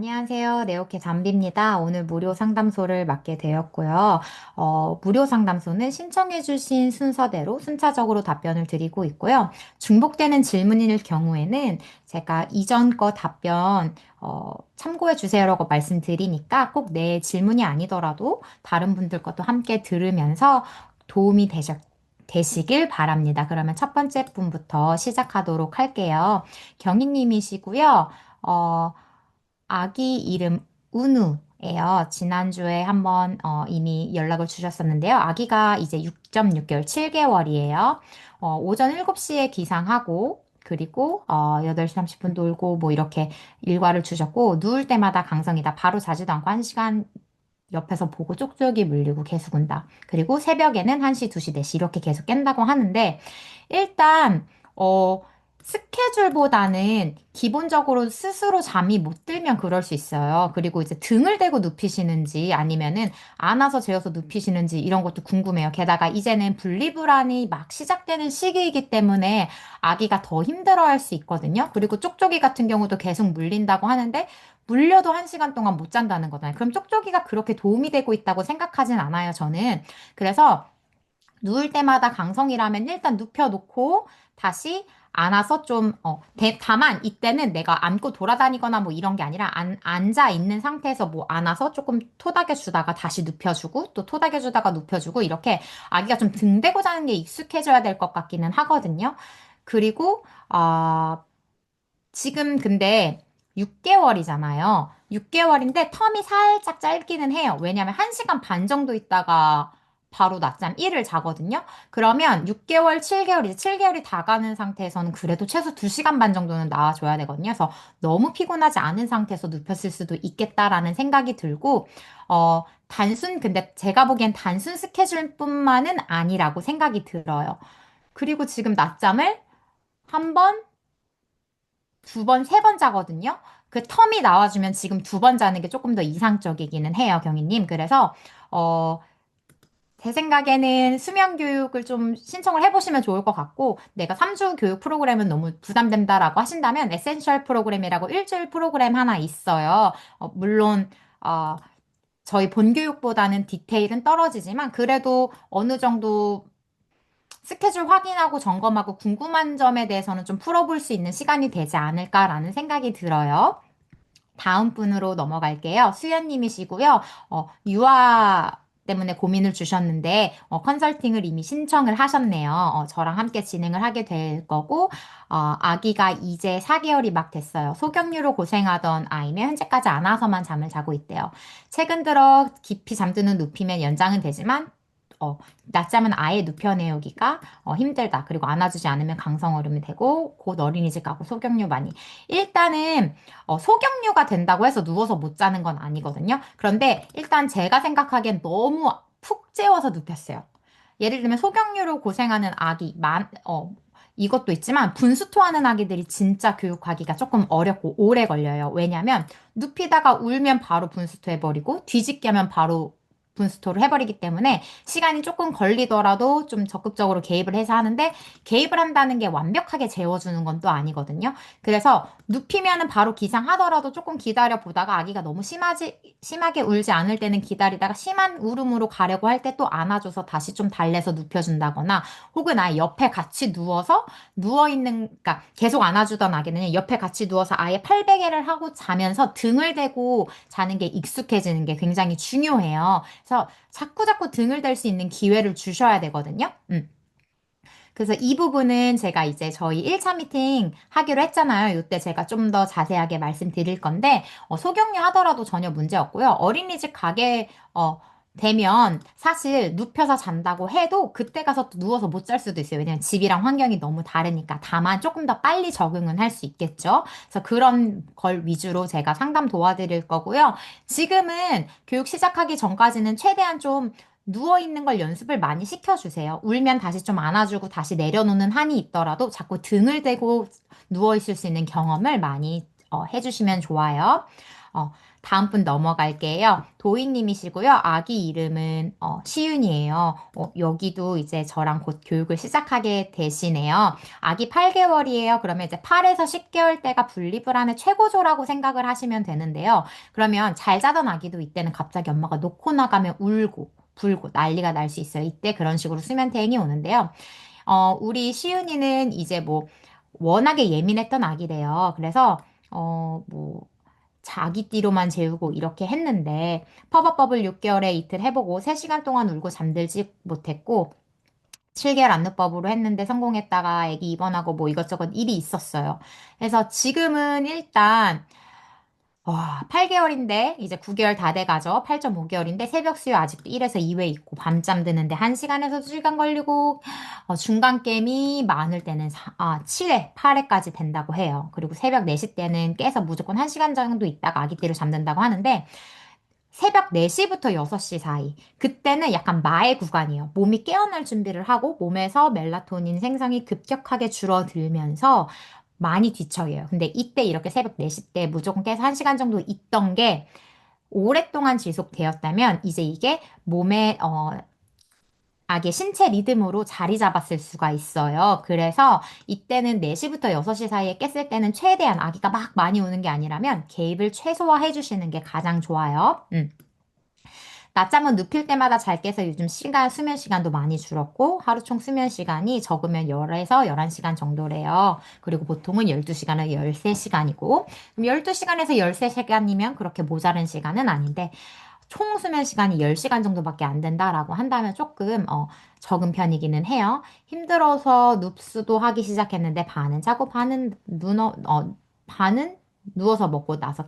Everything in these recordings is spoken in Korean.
안녕하세요. 네오케 담비입니다. 오늘 무료 상담소를 맡게 되었고요. 무료 상담소는 신청해주신 순서대로 순차적으로 답변을 드리고 있고요. 중복되는 질문일 경우에는 제가 이전 거 답변, 참고해 주세요라고 말씀드리니까 꼭 내 질문이 아니더라도 다른 분들 것도 함께 들으면서 도움이 되시길 바랍니다. 그러면 첫 번째 분부터 시작하도록 할게요. 경희님이시고요. 어, 아기 이름 은우예요. 지난주에 한번 이미 연락을 주셨었는데요. 아기가 이제 6.6개월, 7개월이에요. 오전 7시에 기상하고 그리고 8시 30분 놀고 뭐 이렇게 일과를 주셨고 누울 때마다 강성이다. 바로 자지도 않고 1시간 옆에서 보고 쪽쪽이 물리고 계속 운다. 그리고 새벽에는 1시, 2시, 4시 이렇게 계속 깬다고 하는데 일단 스케줄보다는 기본적으로 스스로 잠이 못 들면 그럴 수 있어요. 그리고 이제 등을 대고 눕히시는지 아니면은 안아서 재워서 눕히시는지 이런 것도 궁금해요. 게다가 이제는 분리불안이 막 시작되는 시기이기 때문에 아기가 더 힘들어할 수 있거든요. 그리고 쪽쪽이 같은 경우도 계속 물린다고 하는데 물려도 1시간 동안 못 잔다는 거잖아요. 그럼 쪽쪽이가 그렇게 도움이 되고 있다고 생각하진 않아요, 저는. 그래서 누울 때마다 강성이라면 일단 눕혀놓고 다시 안아서 좀, 다만 이때는 내가 안고 돌아다니거나 뭐 이런 게 아니라 앉아 있는 상태에서 뭐 안아서 조금 토닥여주다가 다시 눕혀주고 또 토닥여주다가 눕혀주고 이렇게 아기가 좀 등 대고 자는 게 익숙해져야 될 것 같기는 하거든요. 그리고, 지금 근데 6개월이잖아요. 6개월인데 텀이 살짝 짧기는 해요. 왜냐면 1시간 반 정도 있다가 바로 낮잠 1을 자거든요. 그러면 6개월, 7개월, 이제 7개월이 다 가는 상태에서는 그래도 최소 2시간 반 정도는 나와줘야 되거든요. 그래서 너무 피곤하지 않은 상태에서 눕혔을 수도 있겠다라는 생각이 들고, 근데 제가 보기엔 단순 스케줄뿐만은 아니라고 생각이 들어요. 그리고 지금 낮잠을 한 번, 2번, 3번 자거든요. 그 텀이 나와주면 지금 2번 자는 게 조금 더 이상적이기는 해요, 경희님. 그래서, 어, 제 생각에는 수면 교육을 좀 신청을 해보시면 좋을 것 같고, 내가 3주 교육 프로그램은 너무 부담된다라고 하신다면, 에센셜 프로그램이라고 일주일 프로그램 하나 있어요. 물론, 어, 저희 본교육보다는 디테일은 떨어지지만, 그래도 어느 정도 스케줄 확인하고 점검하고 궁금한 점에 대해서는 좀 풀어볼 수 있는 시간이 되지 않을까라는 생각이 들어요. 다음 분으로 넘어갈게요. 수연님이시고요. 유아 때문에 고민을 주셨는데, 컨설팅을 이미 신청을 하셨네요. 저랑 함께 진행을 하게 될 거고, 아기가 이제 4개월이 막 됐어요. 소경류로 고생하던 아이는 현재까지 안아서만 잠을 자고 있대요. 최근 들어 깊이 잠드는 눕히면 연장은 되지만, 어, 낮잠은 아예 눕혀내우기가 힘들다. 그리고 안아주지 않으면 강성어름이 되고, 곧 어린이집 가고 소경류 많이. 일단은 소경류가 된다고 해서 누워서 못 자는 건 아니거든요. 그런데 일단 제가 생각하기엔 너무 푹 재워서 눕혔어요. 예를 들면 소경류로 고생하는 아기, 이것도 있지만 분수토하는 아기들이 진짜 교육하기가 조금 어렵고 오래 걸려요. 왜냐면 눕히다가 울면 바로 분수토 해버리고 뒤집게 하면 바로 분수토를 해버리기 때문에 시간이 조금 걸리더라도 좀 적극적으로 개입을 해서 하는데 개입을 한다는 게 완벽하게 재워주는 건 또 아니거든요. 그래서 눕히면은 바로 기상하더라도 조금 기다려 보다가 아기가 너무 심하게 울지 않을 때는 기다리다가 심한 울음으로 가려고 할 때 또 안아줘서 다시 좀 달래서 눕혀준다거나 혹은 아예 옆에 같이 누워서 그러니까 계속 안아주던 아기는 옆에 같이 누워서 아예 팔베개를 하고 자면서 등을 대고 자는 게 익숙해지는 게 굉장히 중요해요. 그래서 자꾸자꾸 등을 댈 수 있는 기회를 주셔야 되거든요. 그래서 이 부분은 제가 이제 저희 1차 미팅 하기로 했잖아요. 이때 제가 좀 더 자세하게 말씀드릴 건데, 소격류 하더라도 전혀 문제 없고요. 어린이집 가게, 되면 사실 눕혀서 잔다고 해도 그때 가서 또 누워서 못 잘 수도 있어요. 왜냐면 집이랑 환경이 너무 다르니까. 다만 조금 더 빨리 적응은 할 수 있겠죠. 그래서 그런 걸 위주로 제가 상담 도와드릴 거고요. 지금은 교육 시작하기 전까지는 최대한 좀 누워있는 걸 연습을 많이 시켜주세요. 울면 다시 좀 안아주고 다시 내려놓는 한이 있더라도 자꾸 등을 대고 누워있을 수 있는 경험을 많이 해주시면 좋아요. 어, 다음 분 넘어갈게요. 도희님이시고요. 아기 이름은 시윤이에요. 여기도 이제 저랑 곧 교육을 시작하게 되시네요. 아기 8개월이에요. 그러면 이제 8에서 10개월 때가 분리불안의 최고조라고 생각을 하시면 되는데요. 그러면 잘 자던 아기도 이때는 갑자기 엄마가 놓고 나가면 울고 불고 난리가 날 수 있어요. 이때 그런 식으로 수면 대행이 오는데요. 우리 시윤이는 이제 뭐 워낙에 예민했던 아기래요. 그래서 뭐 자기띠로만 재우고 이렇게 했는데 퍼버버블 6개월에 이틀 해보고 3시간 동안 울고 잠들지 못했고 7개월 안느법으로 했는데 성공했다가 애기 입원하고 뭐 이것저것 일이 있었어요. 그래서 지금은 일단 8개월인데 이제 9개월 다 돼가죠. 8.5개월인데 새벽 수유 아직도 1에서 2회 있고 밤잠 드는데 1시간에서 2시간 걸리고 중간 깸이 많을 때는 7회, 8회까지 된다고 해요. 그리고 새벽 4시 때는 깨서 무조건 1시간 정도 있다가 아기띠로 잠든다고 하는데 새벽 4시부터 6시 사이. 그때는 약간 마의 구간이에요. 몸이 깨어날 준비를 하고 몸에서 멜라토닌 생성이 급격하게 줄어들면서 많이 뒤척여요. 근데 이때 이렇게 새벽 4시 때 무조건 깨서 1시간 정도 있던 게 오랫동안 지속되었다면 이제 이게 몸에 아기의 신체 리듬으로 자리 잡았을 수가 있어요. 그래서 이때는 4시부터 6시 사이에 깼을 때는 최대한 아기가 막 많이 우는 게 아니라면 개입을 최소화해 주시는 게 가장 좋아요. 낮잠은 눕힐 때마다 잘 깨서 요즘 수면 시간도 많이 줄었고, 하루 총 수면 시간이 적으면 10에서 11시간 정도래요. 그리고 보통은 12시간을 13시간이고, 그럼 12시간에서 13시간이면 그렇게 모자른 시간은 아닌데, 총 수면 시간이 10시간 정도밖에 안 된다라고 한다면 조금, 적은 편이기는 해요. 힘들어서 눕수도 하기 시작했는데, 반은 누워서 먹고 나서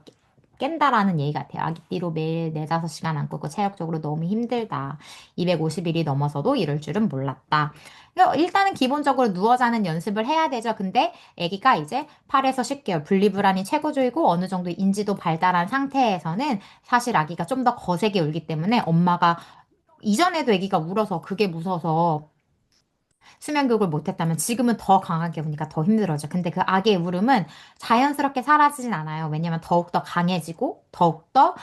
깬다라는 얘기 같아요. 아기띠로 매일 4, 5시간 안 끄고 체력적으로 너무 힘들다. 250일이 넘어서도 이럴 줄은 몰랐다. 일단은 기본적으로 누워 자는 연습을 해야 되죠. 근데 아기가 이제 8에서 10개월 분리불안이 최고조이고 어느 정도 인지도 발달한 상태에서는 사실 아기가 좀 더 거세게 울기 때문에 엄마가 이전에도 아기가 울어서 그게 무서워서 수면 교육을 못했다면 지금은 더 강하게 우니까 더 힘들어져. 근데 그 악의 울음은 자연스럽게 사라지진 않아요. 왜냐면 더욱더 강해지고 더욱더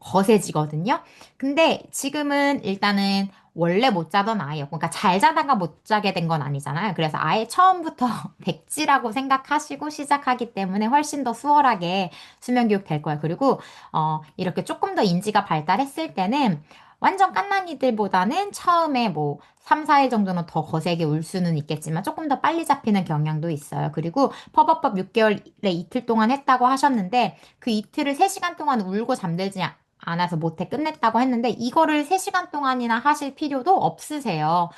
거세지거든요. 근데 지금은 일단은 원래 못 자던 아이였고, 그러니까 잘 자다가 못 자게 된 건 아니잖아요. 그래서 아예 처음부터 백지라고 생각하시고 시작하기 때문에 훨씬 더 수월하게 수면 교육 될 거예요. 그리고 이렇게 조금 더 인지가 발달했을 때는 완전 갓난이들보다는 처음에 뭐 3, 4일 정도는 더 거세게 울 수는 있겠지만 조금 더 빨리 잡히는 경향도 있어요. 그리고 퍼버법 6개월에 이틀 동안 했다고 하셨는데 그 이틀을 3시간 동안 울고 잠들지 않아서 못해 끝냈다고 했는데 이거를 3시간 동안이나 하실 필요도 없으세요.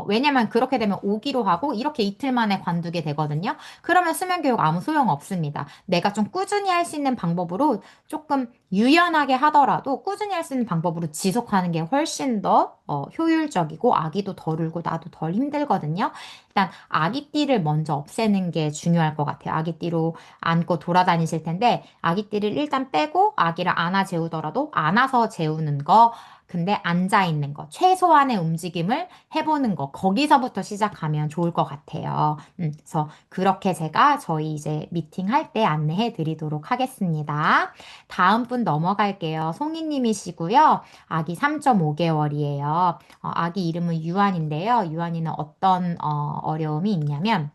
왜냐면 그렇게 되면 오기로 하고 이렇게 이틀 만에 관두게 되거든요. 그러면 수면 교육 아무 소용 없습니다. 내가 좀 꾸준히 할 수 있는 방법으로 조금 유연하게 하더라도 꾸준히 할 수 있는 방법으로 지속하는 게 훨씬 더 효율적이고 아기도 덜 울고 나도 덜 힘들거든요. 일단 아기띠를 먼저 없애는 게 중요할 것 같아요. 아기띠로 안고 돌아다니실 텐데 아기띠를 일단 빼고 아기를 안아 재우더라도 안아서 재우는 거 근데 앉아 있는 거, 최소한의 움직임을 해보는 거, 거기서부터 시작하면 좋을 것 같아요. 그래서 그렇게 제가 저희 이제 미팅할 때 안내해 드리도록 하겠습니다. 다음 분 넘어갈게요. 송이님이시고요. 아기 3.5개월이에요. 아기 이름은 유한인데요. 유한이는 어떤 어려움이 있냐면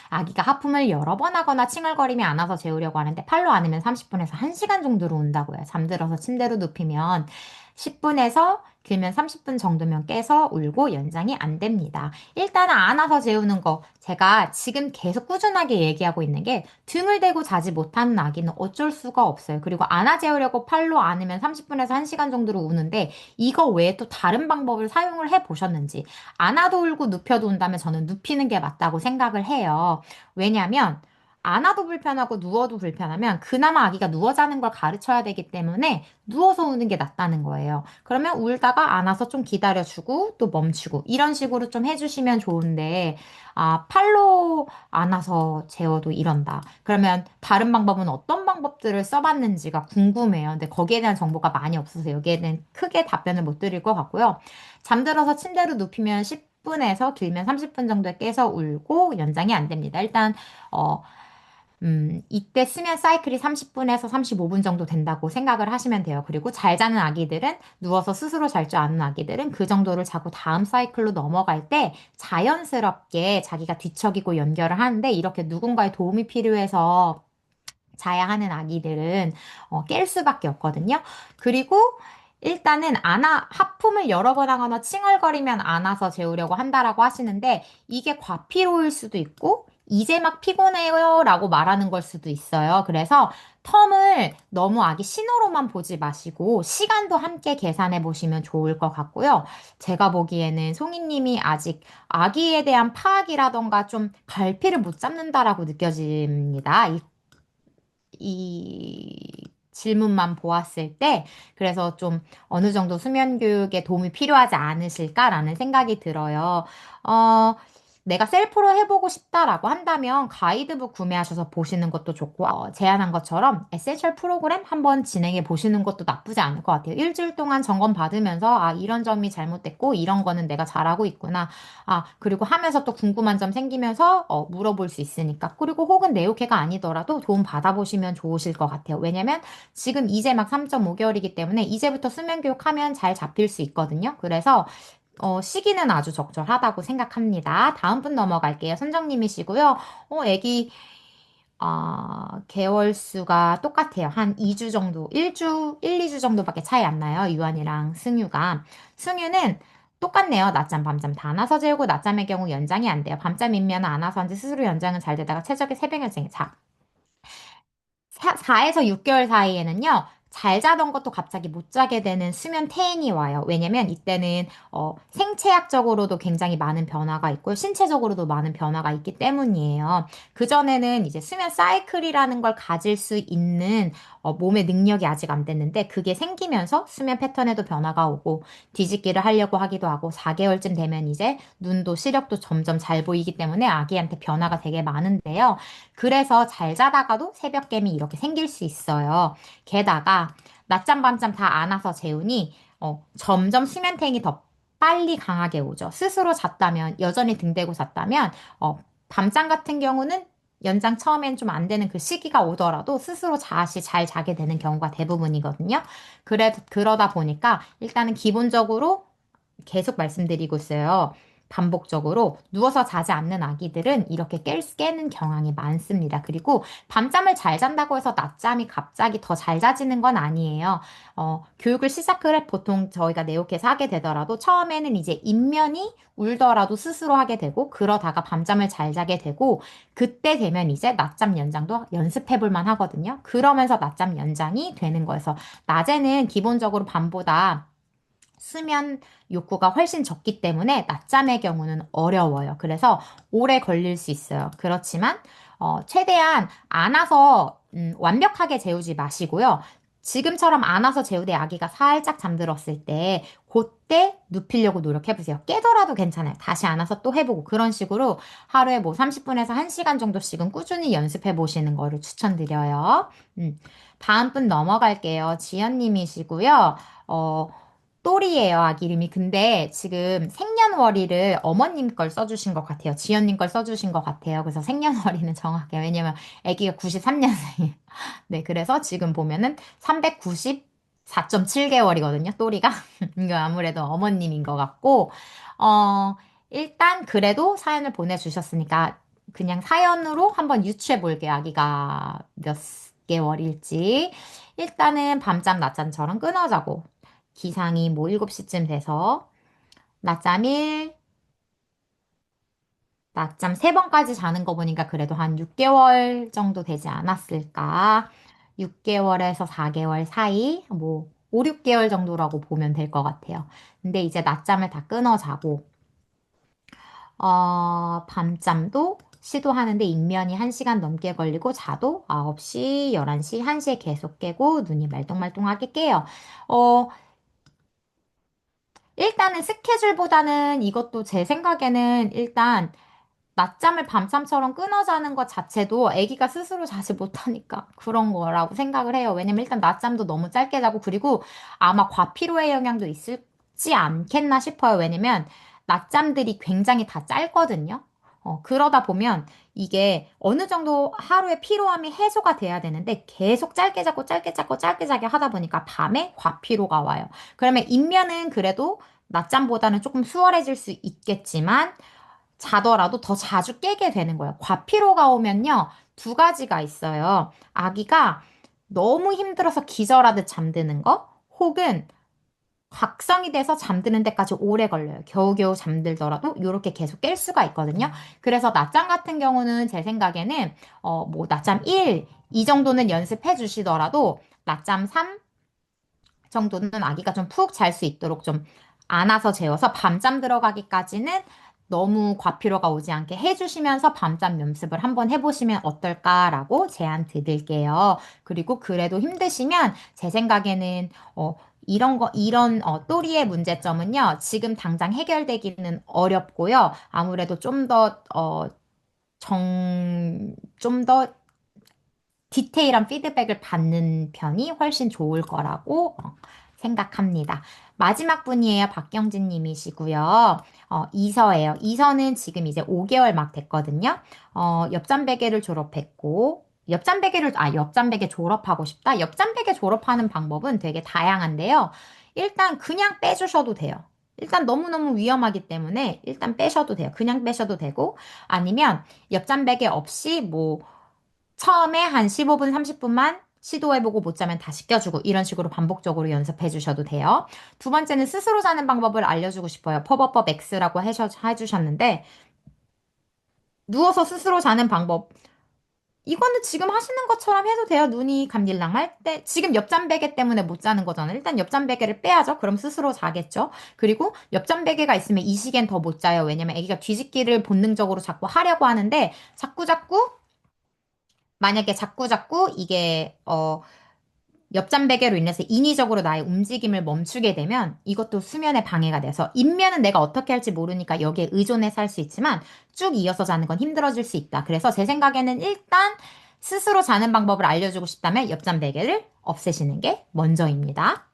아기가 하품을 여러 번 하거나 칭얼거리며 안아서 재우려고 하는데 팔로 안으면 30분에서 1시간 정도로 운다고요. 잠들어서 침대로 눕히면 10분에서 길면 30분 정도면 깨서 울고 연장이 안 됩니다. 일단은 안아서 재우는 거 제가 지금 계속 꾸준하게 얘기하고 있는 게 등을 대고 자지 못하는 아기는 어쩔 수가 없어요. 그리고 안아 재우려고 팔로 안으면 30분에서 1시간 정도로 우는데 이거 외에 또 다른 방법을 사용을 해 보셨는지 안아도 울고 눕혀도 운다면 저는 눕히는 게 맞다고 생각을 해요. 왜냐면 안아도 불편하고 누워도 불편하면 그나마 아기가 누워 자는 걸 가르쳐야 되기 때문에 누워서 우는 게 낫다는 거예요. 그러면 울다가 안아서 좀 기다려주고 또 멈추고 이런 식으로 좀 해주시면 좋은데 팔로 안아서 재워도 이런다. 그러면 다른 방법은 어떤 방법들을 써봤는지가 궁금해요. 근데 거기에 대한 정보가 많이 없어서 여기에는 크게 답변을 못 드릴 것 같고요. 잠들어서 침대로 눕히면 10분에서 길면 30분 정도에 깨서 울고 연장이 안 됩니다. 일단 이때 수면 사이클이 30분에서 35분 정도 된다고 생각을 하시면 돼요. 그리고 잘 자는 아기들은 누워서 스스로 잘 줄 아는 아기들은 그 정도를 자고 다음 사이클로 넘어갈 때 자연스럽게 자기가 뒤척이고 연결을 하는데 이렇게 누군가의 도움이 필요해서 자야 하는 아기들은 깰 수밖에 없거든요. 그리고 일단은 하품을 여러 번 하거나 칭얼거리면 안아서 재우려고 한다라고 하시는데 이게 과피로일 수도 있고 이제 막 피곤해요 라고 말하는 걸 수도 있어요. 그래서 텀을 너무 아기 신호로만 보지 마시고 시간도 함께 계산해 보시면 좋을 것 같고요. 제가 보기에는 송이님이 아직 아기에 대한 파악이라던가 좀 갈피를 못 잡는다라고 느껴집니다. 이 질문만 보았을 때, 그래서 좀 어느 정도 수면 교육에 도움이 필요하지 않으실까라는 생각이 들어요. 어, 내가 셀프로 해보고 싶다라고 한다면 가이드북 구매하셔서 보시는 것도 좋고, 제안한 것처럼 에센셜 프로그램 한번 진행해 보시는 것도 나쁘지 않을 것 같아요. 일주일 동안 점검 받으면서, 아, 이런 점이 잘못됐고, 이런 거는 내가 잘하고 있구나. 아, 그리고 하면서 또 궁금한 점 생기면서 물어볼 수 있으니까. 그리고 혹은 내우케가 아니더라도 도움 받아보시면 좋으실 것 같아요. 왜냐면 지금 이제 막 3.5개월이기 때문에 이제부터 수면 교육하면 잘 잡힐 수 있거든요. 그래서 시기는 아주 적절하다고 생각합니다. 다음 분 넘어갈게요. 선정님이시고요. 애기 개월 수가 똑같아요. 한 2주 정도, 2주 정도밖에 차이 안 나요. 유한이랑 승유가. 승유는 똑같네요. 낮잠, 밤잠 다 나서 재우고 낮잠의 경우 연장이 안 돼요. 밤잠이면 안 와서 한지 스스로 연장은 잘 되다가 최적의 새벽 연장이. 자, 4에서 6개월 사이에는요, 잘 자던 것도 갑자기 못 자게 되는 수면 퇴행이 와요. 왜냐면 이때는 생체학적으로도 굉장히 많은 변화가 있고 신체적으로도 많은 변화가 있기 때문이에요. 그전에는 이제 수면 사이클이라는 걸 가질 수 있는 몸의 능력이 아직 안 됐는데 그게 생기면서 수면 패턴에도 변화가 오고 뒤집기를 하려고 하기도 하고 4개월쯤 되면 이제 눈도 시력도 점점 잘 보이기 때문에 아기한테 변화가 되게 많은데요. 그래서 잘 자다가도 새벽개미 이렇게 생길 수 있어요. 게다가 낮잠 밤잠 다 안아서 재우니 점점 수면탱이 더 빨리 강하게 오죠. 스스로 잤다면 여전히 등 대고 잤다면 밤잠 같은 경우는 연장 처음엔 좀 안 되는 그 시기가 오더라도 스스로 다시 잘 자게 되는 경우가 대부분이거든요. 그러다 보니까 일단은 기본적으로 계속 말씀드리고 있어요. 반복적으로 누워서 자지 않는 아기들은 이렇게 깨는 경향이 많습니다. 그리고 밤잠을 잘 잔다고 해서 낮잠이 갑자기 더 잘 자지는 건 아니에요. 교육을 시작을 보통 저희가 네오켓에서 하게 되더라도 처음에는 이제 인면이 울더라도 스스로 하게 되고 그러다가 밤잠을 잘 자게 되고 그때 되면 이제 낮잠 연장도 연습해 볼 만 하거든요. 그러면서 낮잠 연장이 되는 거여서 낮에는 기본적으로 밤보다 수면 욕구가 훨씬 적기 때문에 낮잠의 경우는 어려워요. 그래서 오래 걸릴 수 있어요. 그렇지만 최대한 안아서 완벽하게 재우지 마시고요. 지금처럼 안아서 재우되 아기가 살짝 잠들었을 때 그때 눕히려고 노력해보세요. 깨더라도 괜찮아요. 다시 안아서 또 해보고 그런 식으로 하루에 뭐 30분에서 1시간 정도씩은 꾸준히 연습해 보시는 거를 추천드려요. 다음 분 넘어갈게요. 지연님이시고요. 어, 또리예요, 아기 이름이. 근데 지금 생년월일을 어머님 걸 써주신 것 같아요. 지연님 걸 써주신 것 같아요. 그래서 생년월일은 정확해요. 왜냐면 아기가 93년생이에요. 네, 그래서 지금 보면은 394.7개월이거든요, 또리가. 이거 아무래도 어머님인 것 같고, 어, 일단 그래도 사연을 보내주셨으니까 그냥 사연으로 한번 유추해 볼게요, 아기가 몇 개월일지. 일단은 밤잠, 낮잠처럼 끊어자고. 기상이 뭐 7시쯤 돼서 낮잠 1, 낮잠 3번까지 자는 거 보니까 그래도 한 6개월 정도 되지 않았을까. 6개월에서 4개월 사이, 뭐 5, 6개월 정도라고 보면 될 것 같아요. 근데 이제 낮잠을 다 끊어 자고, 밤잠도 시도하는데 입면이 1시간 넘게 걸리고 자도 9시, 11시, 1시에 계속 깨고 눈이 말똥말똥하게 깨요. 어, 일단은 스케줄보다는 이것도 제 생각에는 일단 낮잠을 밤잠처럼 끊어 자는 것 자체도 아기가 스스로 자지 못하니까 그런 거라고 생각을 해요. 왜냐면 일단 낮잠도 너무 짧게 자고 그리고 아마 과피로의 영향도 있지 않겠나 싶어요. 왜냐면 낮잠들이 굉장히 다 짧거든요. 그러다 보면 이게 어느 정도 하루에 피로함이 해소가 돼야 되는데 계속 짧게 잡고 짧게 잡고 짧게 자게 하다 보니까 밤에 과피로가 와요. 그러면 입면은 그래도 낮잠보다는 조금 수월해질 수 있겠지만 자더라도 더 자주 깨게 되는 거예요. 과피로가 오면요, 두 가지가 있어요. 아기가 너무 힘들어서 기절하듯 잠드는 거, 혹은 각성이 돼서 잠드는 데까지 오래 걸려요. 겨우겨우 잠들더라도 이렇게 계속 깰 수가 있거든요. 그래서 낮잠 같은 경우는 제 생각에는 뭐 낮잠 1, 이 정도는 연습해 주시더라도 낮잠 3 정도는 아기가 좀 푹 잘 수 있도록 좀 안아서 재워서 밤잠 들어가기까지는 너무 과피로가 오지 않게 해주시면서 밤잠 연습을 한번 해보시면 어떨까라고 제안 드릴게요. 그리고 그래도 힘드시면 제 생각에는 이런 또리의 문제점은요, 지금 당장 해결되기는 어렵고요. 아무래도 좀 더 디테일한 피드백을 받는 편이 훨씬 좋을 거라고 생각합니다. 마지막 분이에요. 박경진 님이시고요. 이서예요. 이서는 지금 이제 5개월 막 됐거든요. 옆잠베개를 졸업했고, 옆잠베개 졸업하고 싶다? 옆잠베개 졸업하는 방법은 되게 다양한데요. 일단 그냥 빼주셔도 돼요. 일단 너무너무 위험하기 때문에 일단 빼셔도 돼요. 그냥 빼셔도 되고, 아니면 옆잠베개 없이 뭐, 처음에 한 15분, 30분만 시도해보고 못 자면 다시 껴주고 이런 식으로 반복적으로 연습해 주셔도 돼요. 두 번째는 스스로 자는 방법을 알려주고 싶어요. 퍼버법 X라고 해주셨는데 누워서 스스로 자는 방법. 이거는 지금 하시는 것처럼 해도 돼요. 눈이 감길랑 할 때. 지금 옆잠베개 때문에 못 자는 거잖아요. 일단 옆잠베개를 빼야죠. 그럼 스스로 자겠죠. 그리고 옆잠베개가 있으면 이 시기엔 더 못 자요. 왜냐면 아기가 뒤집기를 본능적으로 자꾸 하려고 하는데 자꾸 만약에 자꾸 이게 옆잠 베개로 인해서 인위적으로 나의 움직임을 멈추게 되면 이것도 수면에 방해가 돼서 입면은 내가 어떻게 할지 모르니까 여기에 의존해서 할 수 있지만 쭉 이어서 자는 건 힘들어질 수 있다. 그래서 제 생각에는 일단 스스로 자는 방법을 알려주고 싶다면 옆잠 베개를 없애시는 게 먼저입니다.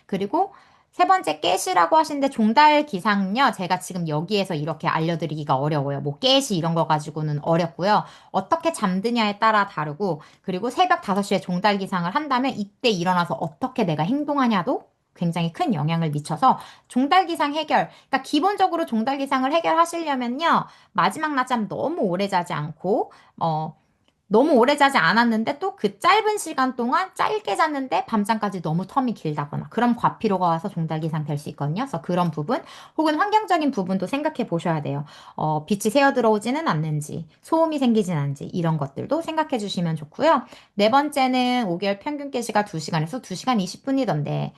그리고 세 번째 깨시라고 하시는데 종달 기상요. 제가 지금 여기에서 이렇게 알려드리기가 어려워요. 뭐 깨시 이런 거 가지고는 어렵고요. 어떻게 잠드냐에 따라 다르고 그리고 새벽 5시에 종달 기상을 한다면 이때 일어나서 어떻게 내가 행동하냐도 굉장히 큰 영향을 미쳐서 종달 기상 해결. 그러니까 기본적으로 종달 기상을 해결하시려면요. 마지막 낮잠 너무 오래 자지 않고 너무 오래 자지 않았는데 또 그 짧은 시간 동안 짧게 잤는데 밤잠까지 너무 텀이 길다거나 그럼 과피로가 와서 종달기상 될 수 있거든요. 그래서 그런 부분 혹은 환경적인 부분도 생각해 보셔야 돼요. 빛이 새어 들어오지는 않는지 소음이 생기진 않는지 이런 것들도 생각해 주시면 좋고요. 네 번째는 5개월 평균 깨시가 2시간에서 2시간 20분이던데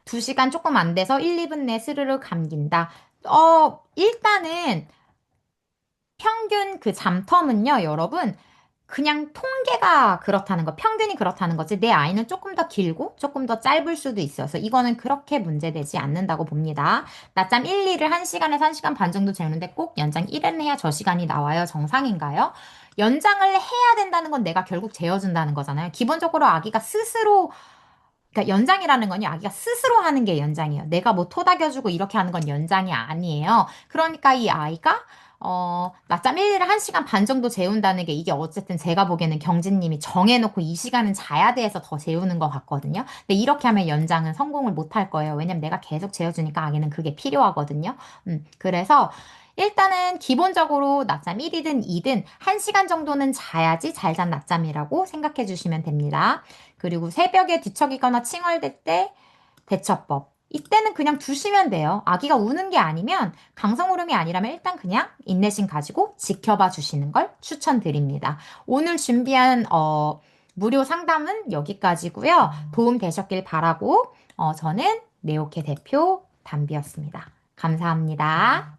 2시간 조금 안 돼서 1, 2분 내 스르르 감긴다. 일단은 평균 그 잠텀은요, 여러분, 그냥 통계가 그렇다는 거, 평균이 그렇다는 거지. 내 아이는 조금 더 길고 조금 더 짧을 수도 있어서 이거는 그렇게 문제되지 않는다고 봅니다. 낮잠 1, 2를 1시간에서 1시간 반 정도 재우는데 꼭 연장 1회는 해야 저 시간이 나와요. 정상인가요? 연장을 해야 된다는 건 내가 결국 재워준다는 거잖아요. 기본적으로 아기가 스스로 그러니까 연장이라는 건요, 아기가 스스로 하는 게 연장이에요. 내가 뭐 토닥여주고 이렇게 하는 건 연장이 아니에요. 그러니까 이 아이가, 낮잠 1일을 1시간 반 정도 재운다는 게 이게 어쨌든 제가 보기에는 경진님이 정해놓고 이 시간은 자야 돼서 더 재우는 것 같거든요. 근데 이렇게 하면 연장은 성공을 못 할 거예요. 왜냐면 내가 계속 재워주니까 아기는 그게 필요하거든요. 그래서 일단은 기본적으로 낮잠 1이든 2든 1시간 정도는 자야지 잘 잔 낮잠이라고 생각해 주시면 됩니다. 그리고 새벽에 뒤척이거나 칭얼댈 때 대처법. 이때는 그냥 두시면 돼요. 아기가 우는 게 아니면 강성호름이 아니라면 일단 그냥 인내심 가지고 지켜봐 주시는 걸 추천드립니다. 오늘 준비한 무료 상담은 여기까지고요. 도움 되셨길 바라고 저는 네오케 대표 담비였습니다. 감사합니다.